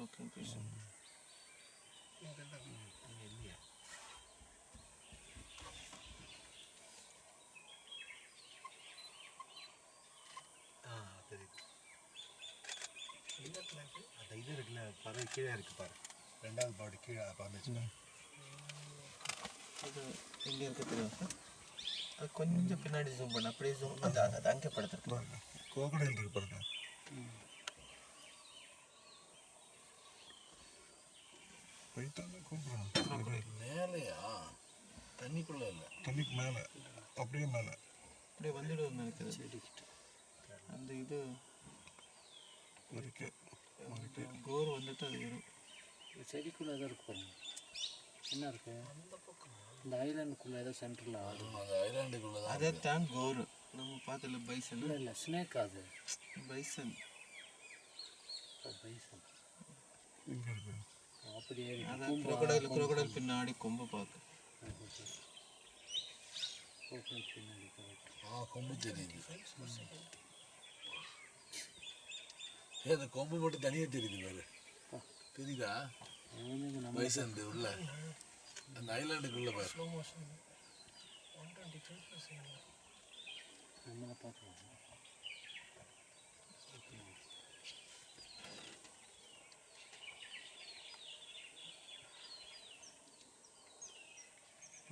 looking fish. அந்த இது இருக்குல்ல பறவை கீழே இருக்கு பாரு, ரெண்டாவது பாடி கீழே பறந்துச்சுன்னா அது எங்கே இருக்க தெரியும் சார்? அது கொஞ்சம் பின்னாடி ஜூம் பண்ண, அப்படியே ஜூம் அந்த அது அங்கே படுத்துருக்கு பாருங்க, கோகடையில் இருக்கு பாருங்க. போயிட்டாங்க கூப்பிட்றான். மேலேயா? தண்ணிக்குள்ளே இல்லை, தண்ணிக்கு மேலே, அப்படியே மேலே அப்படியே வந்துடுவோம் நினைக்குது. அந்த இது கோர் வந்துட்டு அது வரும். செடிக்குள்ளே தான் இருக்கு பாருங்க. என்ன இருக்கு இந்த ஐலாண்டுக்குள்ளே ஏதோ சென்டரில் ஆடும். அந்த ஐலாண்டுக்குள்ளே தான். அதை தான் கோர் நம்ம பார்த்தல. பைசன் இல்லை ஸ்னேக், அது பைசன். பைசன் இங்கே இருக்கு. அப்படியே அதான் குரோக்கடைல் பின்னாடி கொம்பு பார்க்க. பின்னாடி கொம்பு தெரியுது. அந்த கொம்பு மட்டும் தனியாக தெரியுது பாரு, தெரியுதா? பைசன் உள்ள அந்த ஐலாண்டுக்குள்ள பாரு. நம்மளை பார்க்கலாம்.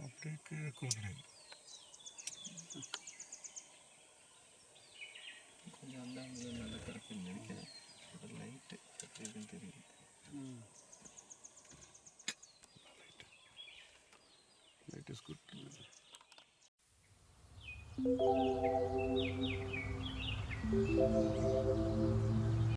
அப்படியே கீழே கோகடையில் கொஞ்சம் அந்த நல்ல கிடக்குன்னு நினைக்கிறேன். ஒரு லைட்டு எப்படி இருக்குன்னு தெரியுது. Light is good.